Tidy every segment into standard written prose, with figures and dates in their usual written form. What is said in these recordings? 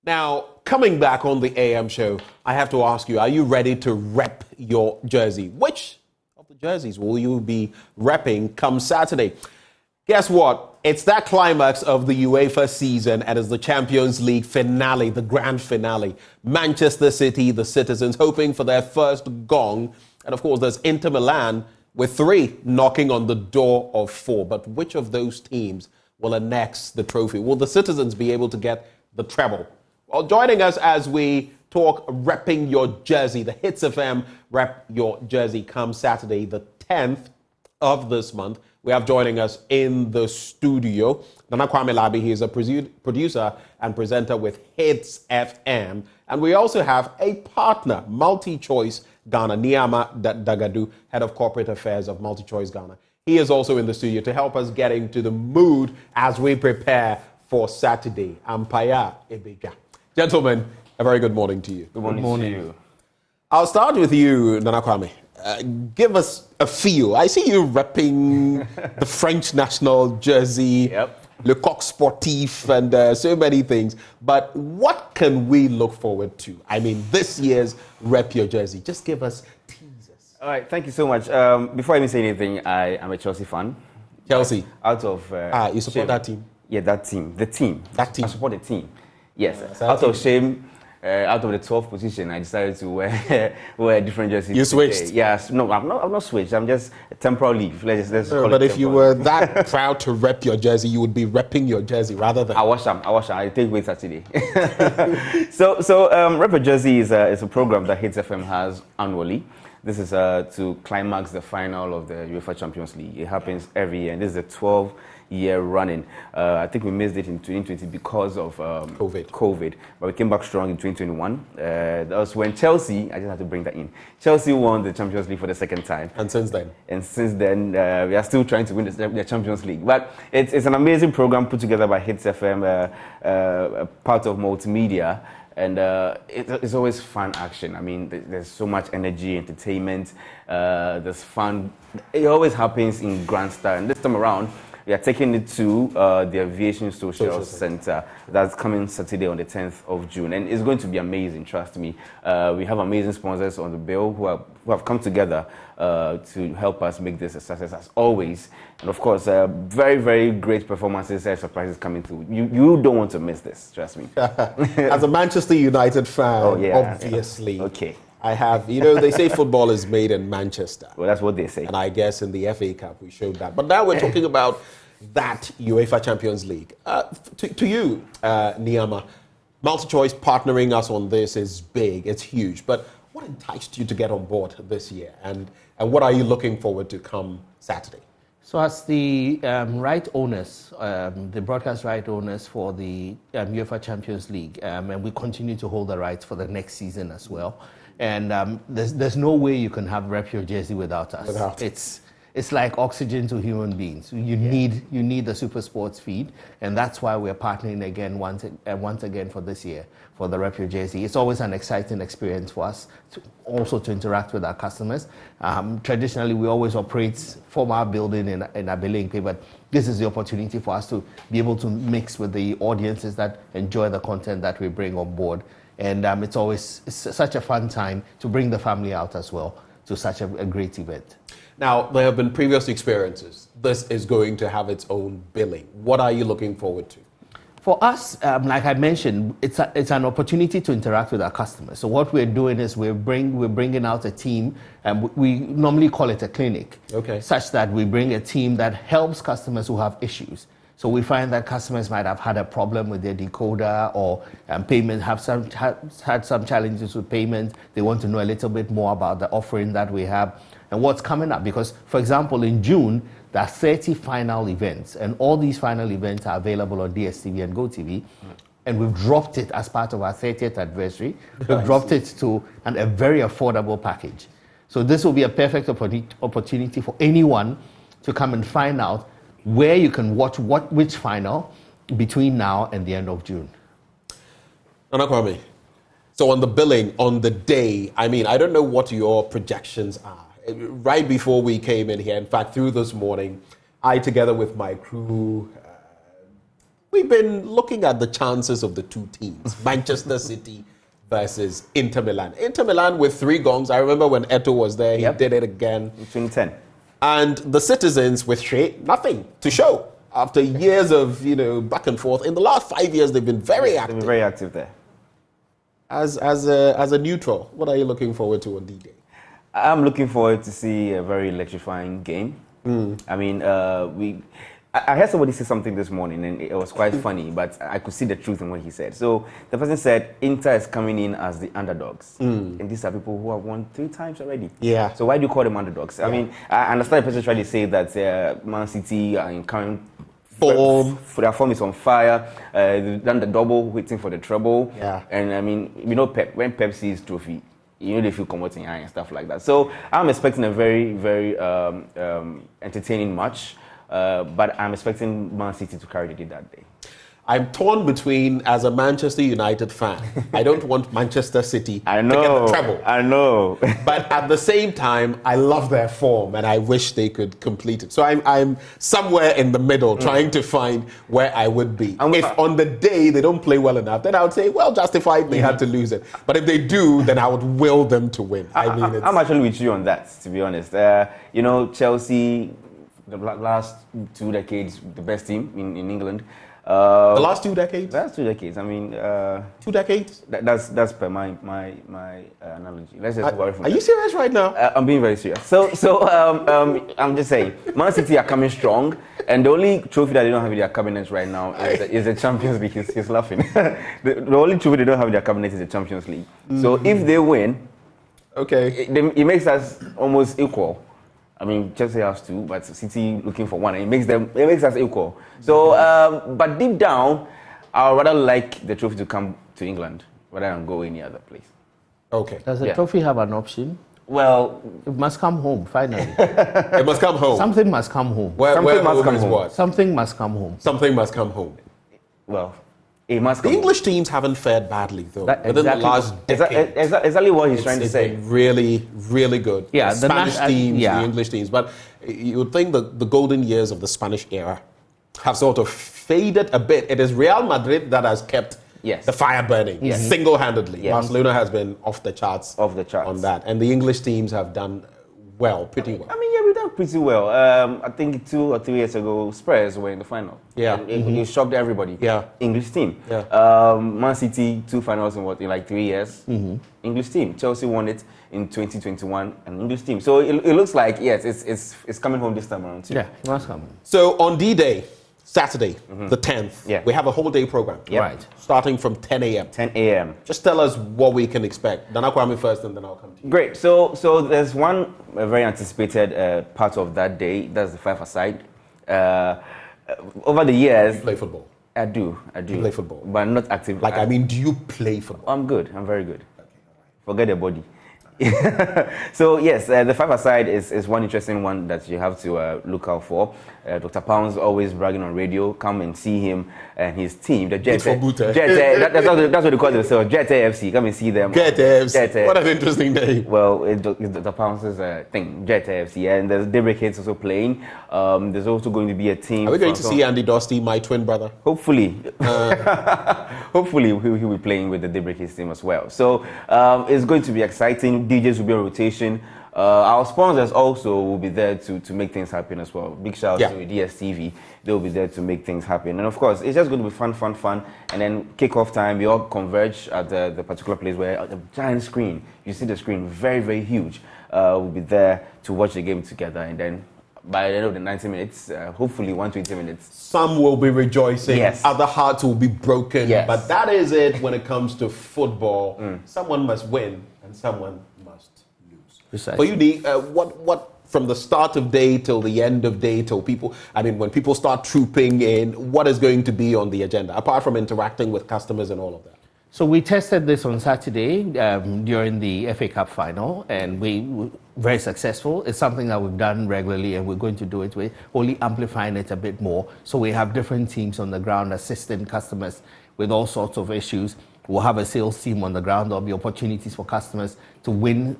Now, coming back on the AM show, I have to ask you, are you ready to rep your jersey? Which of the jerseys will you be repping come Saturday? Guess what? It's that climax of the UEFA season and it's the Champions League finale, the grand finale. Manchester City, the citizens, hoping for their first gong. And of course, there's Inter Milan with 3 knocking on the door of 4. But which of those teams will annex the trophy? Will the citizens be able to get the treble? Well, joining us as we talk repping your jersey, the Hitz FM Rep Your Jersey comes Saturday, the 10th of this month. We have joining us in the studio, Nana Kwame Labi. He is a producer and presenter with Hitz FM. And we also have a partner, MultiChoice Ghana, Niama Dagadu, Head of Corporate Affairs of MultiChoice Ghana. He is also in the studio to help us get into the mood as we prepare for Saturday. Ampaya Ebeja. Gentlemen, a very good morning to you. Good morning to you. I'll start with you, Nana Kwame. Give us a feel. I see you repping the French national jersey, Le Coq Sportif, and so many things. But what can we look forward to? I mean, this year's Rep Your Jersey. Just give us teasers. All right, thank you so much. Before I even say anything, I am a Chelsea fan. Chelsea? Out of... you support shame. That team? Yeah, that team. The team. That team? I support the team. Yes. Out of shame... out of the 12th position, I decided to wear a different jersey. You switched? Yes. No, I'm not switched. I'm just a temporal leave. Let's call but it if you were that proud to rep your jersey, you would be repping your jersey rather than... I wash them. I take away Saturday. So Rep Your Jersey is a program that Hitz FM has annually. This is to climax the final of the UEFA Champions League. It happens every year, and this is a 12-year running. I think we missed it in 2020 because of COVID, but we came back strong in 2021. That was when Chelsea, I just have to bring that in, Chelsea won the Champions League for the second time. And since then? And since then, we are still trying to win the Champions League. But it's an amazing program put together by Hitz FM, part of multimedia. And it's always fun action. I mean, there's so much energy, entertainment, there's fun. It always happens in grand style. And this time around, we are taking it to the Aviation Social Center. That's coming Saturday on the 10th of June. And it's going to be amazing, trust me. We have amazing sponsors on the bill who have come together to help us make this a success as always. And of course, very, very great performances and surprises coming through. You don't want to miss this, trust me. As a Manchester United fan, obviously. Yeah. Okay. I have, they say football is made in Manchester. Well, that's what they say. And I guess in the FA Cup we showed that. But now we're talking about that UEFA Champions League. To you, Niama, MultiChoice partnering us on this is big, it's huge. But what enticed you to get on board this year? And what are you looking forward to come Saturday? So as the right owners, the broadcast right owners for the UEFA Champions League, and we continue to hold the rights for the next season as well. And there's no way you can have Rep Your Jersey without us. It's like oxygen to human beings. You need the Super Sports feed, and that's why we're partnering again once again for this year for the Rep Your Jersey. It's always an exciting experience for us to interact with our customers. Traditionally, we always operate from our building in Abelinke, but this is the opportunity for us to be able to mix with the audiences that enjoy the content that we bring on board. And it's such a fun time to bring the family out as well to such a great event. Now, there have been previous experiences. This is going to have its own billing. What are you looking forward to? For us, like I mentioned, it's an opportunity to interact with our customers. So what we're doing is we're bringing out a team, and we normally call it a clinic, such that we bring a team that helps customers who have issues. So we find that customers might have had a problem with their decoder or payment, had some challenges with payment. They want to know a little bit more about the offering that we have and what's coming up. Because, for example, in June, there are 30 final events, and all these final events are available on DSTV and GoTV. And we've dropped it as part of our 30th anniversary. We've dropped it to a very affordable package. So this will be a perfect opportunity for anyone to come and find out where you can watch which final between now and the end of June. Nana Kwame, so on the billing, on the day, I mean, I don't know what your projections are. Right before we came in here, in fact, through this morning, I, together with my crew, we've been looking at the chances of the two teams, Manchester City versus Inter Milan. Inter Milan with 3 gongs. I remember when Eto'o was there, he did it again. In 2010. And the citizens with nothing to show. After years of, back and forth. In the last 5 years, they've been very active. They've been very active there. As a neutral, what are you looking forward to on D-Day? I'm looking forward to see a very electrifying game. I mean, I heard somebody say something this morning, and it was quite funny, but I could see the truth in what he said. So the person said, Inter is coming in as the underdogs. And these are people who have won 3 times already. Yeah. So why do you call them underdogs? I mean, I understand the person trying to say that Man City are in current form. Their form is on fire. They've done the double, waiting for the treble. Yeah. And I mean, Pep, when Pep sees trophy, they feel comforting and stuff like that. So I'm expecting a very, very entertaining match. But I'm expecting Man City to carry the day that day. I'm torn between, as a Manchester United fan, I don't want Manchester City to get the treble. I know. But at the same time, I love their form and I wish they could complete it. So I'm somewhere in the middle trying to find where I would be. If on the day they don't play well enough, then I would say, well, justified, they had to lose it. But if they do, then I would will them to win. I'm actually with you on that, to be honest. Chelsea, the last 2 decades, the best team in England. The last 2 decades? Last 2 decades. I mean, 2 decades? That's per my analogy. Let's just worry from Are you serious right now? I'm being very serious. So I'm just saying, Man City are coming strong, and the only trophy that they don't have in their cabinet right now is the Champions League. He's laughing. the only trophy they don't have in their cabinet is the Champions League. So if they win, it makes us almost equal. I mean, Chelsea has 2, but City looking for 1. And it makes us equal. So, but deep down, I would rather like the trophy to come to England rather than go any other place. Okay. Does the trophy have an option? Well, it must come home, finally. It must come home. Something must come home. Something must come home. What? Something must come home. Something must come home. Well, it must come The English home. teams havenuld fared badly, though, within the last decade. Exactly what he's trying to say. Been really, really good. Yeah, the Spanish teams, the English teams. But you would think that the golden years of the Spanish era have sort of faded a bit. It is Real Madrid that has kept the fire burning single-handedly. Yes. Barcelona has been off the charts on that. And the English teams have done pretty well. I mean, we've done pretty well. I think 2 or 3 years ago, Spurs were in the final. Yeah. It shocked everybody. Yeah. English team. Yeah. Man City, 2 finals in like 3 years. English team. Chelsea won it in 2021, an English team. So it looks like, yes, it's coming home this time around too. Yeah, that's coming. So on D-Day, Saturday, the 10th, we have a whole day program. Yep. Right. Starting from 10 a.m. 10 a.m. Just tell us what we can expect. Dana Kwame first, and then I'll come to you. Great. So there's one very anticipated part of that day. That's the 5-a-side. Over the years, You play football. I do. You play football, but not active. Do you play football? I'm good. I'm very good. Okay, forget the body. So yes, the 5-a-side is one interesting one that you have to look out for. Dr. Pound's always bragging on radio. Come and see him and his team, the Jet. That's what they call themselves, Jet AFC. Come and see them. Jet AFC. What an interesting name. Well, it's Dr. Pound's thing, Jet AFC, and there's Daybreak Hitz also playing. There's also going to be a team. Are we going to see Andy Dosty, my twin brother? Hopefully. Hopefully he'll be playing with the Daybreak Hitz team as well. So it's going to be exciting. DJs will be on rotation. Our sponsors also will be there to make things happen as well. Big shout out to DSTV. They'll be there to make things happen. And of course, it's just going to be fun. And then kickoff time, we all converge at the particular place where the giant screen, you see the screen, very, very huge. We'll be there to watch the game together. And then by the end of the 90 minutes, hopefully 120 minutes. Some will be rejoicing, other hearts will be broken. But that is it when it comes to football. Someone must win and someone must lose. Precisely. For you, what from the start of day till the end of day till people, when people start trooping in, what is going to be on the agenda, apart from interacting with customers and all of that? So we tested this on Saturday during the FA Cup final, and we were very successful. It's something that we've done regularly, and we're going to do it. We're only amplifying it a bit more. So we have different teams on the ground assisting customers with all sorts of issues. We'll have a sales team on the ground. There'll be opportunities for customers to win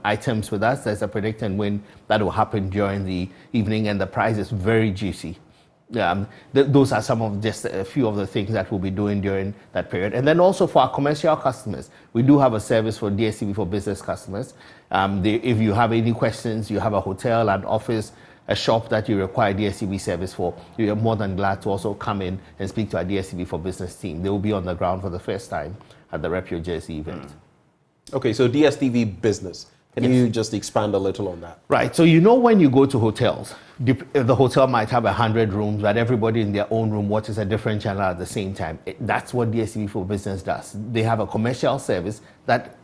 items with us. There's a predict and win that will happen during the evening, and the prize is very juicy. those are some of just a few of the things that we'll be doing during that period. And then also for our commercial customers, we do have a service for DSTV for business customers. If you have any questions, you have a hotel, an office, a shop that you require DSTV service for, you are more than glad to also come in and speak to our DSTV for business team. They will be on the ground for the first time at the Rep Your Jersey event. Okay, so DSTV business. Can you just expand a little on that? Right. So when you go to hotels, the hotel might have 100 rooms, but everybody in their own room watches a different channel at the same time. That's what DSTV for Business does. They have a commercial service that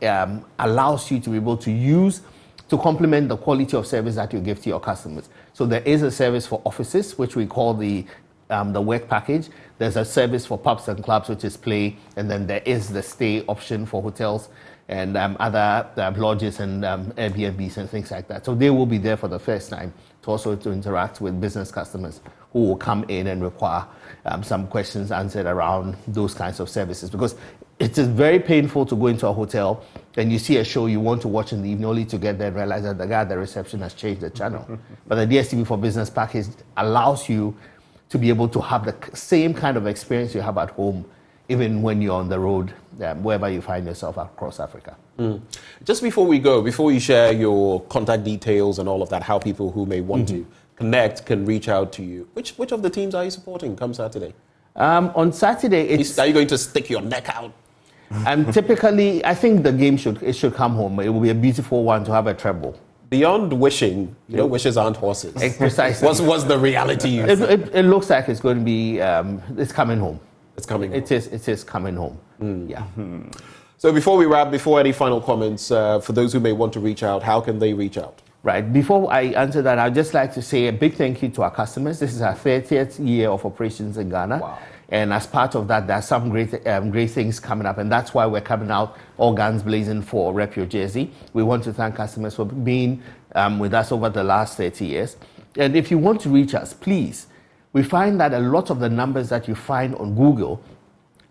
allows you to be able to use to complement the quality of service that you give to your customers. So there is a service for offices, which we call the work package. There's a service for pubs and clubs, which is play, and then there is the stay option for hotels and other lodges and Airbnbs and things like that. So they will be there for the first time to interact with business customers who will come in and require some questions answered around those kinds of services. Because it is very painful to go into a hotel and you see a show you want to watch in the evening only to get there and realize that the guy at the reception has changed the channel. But the DSTV for Business package allows you to be able to have the same kind of experience you have at home, even when you're on the road, wherever you find yourself across Africa. Just before we go, before you share your contact details and all of that, how people who may want to connect can reach out to you, which of the teams are you supporting come Saturday? On Saturday, Are you going to stick your neck out? Typically, I think the game should come home. It will be a beautiful one to have a treble. Beyond wishing, wishes aren't horses. Precisely. What's the reality? It looks like it's going to be, it's coming home. It's coming home. It is coming home. Yeah. So before we wrap, before any final comments, for those who may want to reach out, how can they reach out? Right. Before I answer that, I'd just like to say a big thank you to our customers. This is our 30th year of operations in Ghana. Wow. And as part of that, there are some great things coming up. And that's why we're coming out all guns blazing for Rep Your Jersey. We want to thank customers for being with us over the last 30 years. And if you want to reach us, please, we find that a lot of the numbers that you find on Google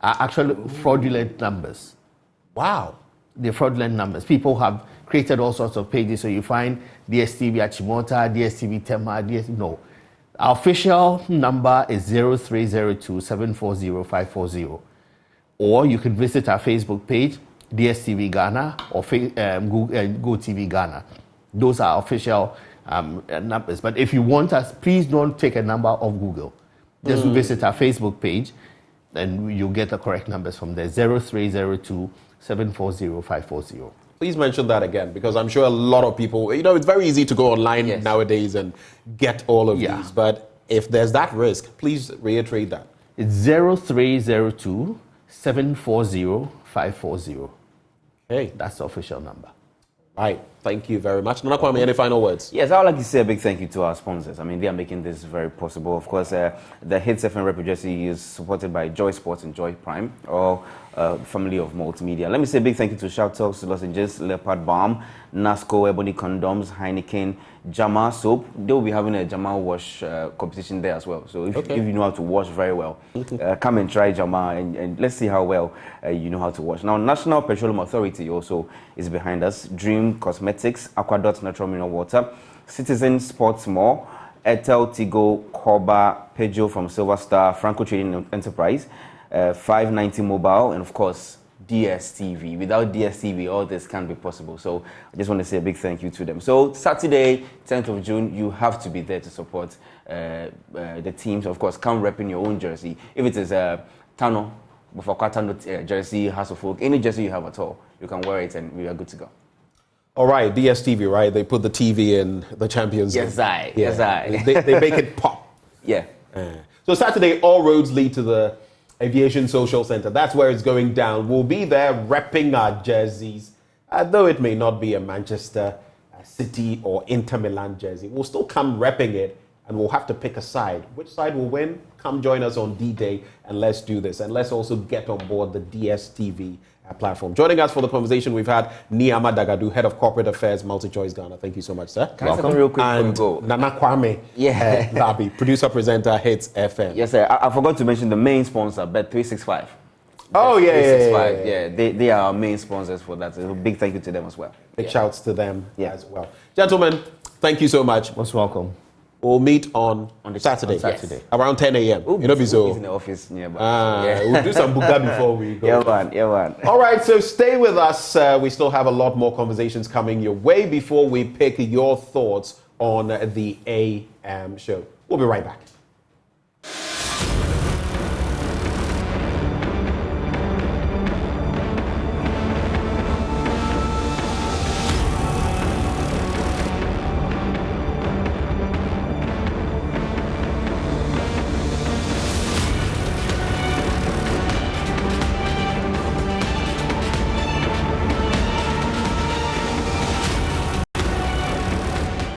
are actually fraudulent numbers. Wow. They're fraudulent numbers. People have created all sorts of pages. So you find DSTV Achimota, DSTV Tema, no. Our official number is 0302 740 540. Or you can visit our Facebook page, DSTV Ghana, or GoTV Ghana. Those are official numbers. But if you want us, please don't take a number off Google. Just visit our Facebook page, and you'll get the correct numbers from there, 0302 740 540. Please mention that again, because I'm sure a lot of people, it's very easy to go online nowadays and get all of these. But if there's that risk, please reiterate that. It's 0302 740 540. Okay. That's the official number. Right. Thank you very much. Nana Kwame, any final words? Yes, I would like to say a big thank you to our sponsors. I mean, they are making this very possible. Of course, the Hitz FM Rep Your Jersey is supported by Joy Sports and Joy Prime, all family of multimedia. Let me say a big thank you to Shout Talks, Los Angeles, Leopard Balm, Nasco, Ebony Condoms, Heineken, Jama Soap. They will be having a Jama wash competition there as well. So if you know how to wash very well, come and try Jama and let's see how well you know how to wash. Now, National Petroleum Authority also is behind us. Dream Cosmetics, Aquadot Natural Mineral Water, Citizen Sports Mall, Etel, Tigo, Koba, Peugeot from Silver Star, Franco Trading Enterprise, 590 Mobile, and of course, DSTV. Without DSTV, all this can't be possible. So I just want to say a big thank you to them. So Saturday, 10th of June, you have to be there to support the teams. Of course, come rep in your own jersey. If it is a Tano, Tano jersey, House of Folk, any jersey you have at all, you can wear it and we are good to go. All right, DSTV, right? They put the TV in the Champions League. Yes, I. They make it pop. Yeah. So Saturday, all roads lead to the Aviation Social Center. That's where it's going down. We'll be there repping our jerseys. Though it may not be a Manchester City or Inter Milan jersey, we'll still come repping it, and we'll have to pick a side. Which side will win? Come join us on D-Day, and let's do this. And let's also get on board the DSTV platform. Joining us for the conversation, we've had Niama Dagadu, Head of Corporate Affairs, MultiChoice Ghana. Thank you so much, sir. Welcome. Real quick and go. Nana Kwame, Labi, producer, presenter, Hitz FM. Yes, sir. I forgot to mention the main sponsor, Bet365. Oh, yeah. Yeah, they are our main sponsors for that. So a big thank you to them as well. Big shouts to them as well. Gentlemen, thank you so much. Most welcome. We'll meet on Saturday. On Saturday. Around 10 a.m. He's in the office nearby. We'll do some buga before we go. Yeah, man. All right, so stay with us. We still have a lot more conversations coming your way before we pick your thoughts on the AM show. We'll be right back.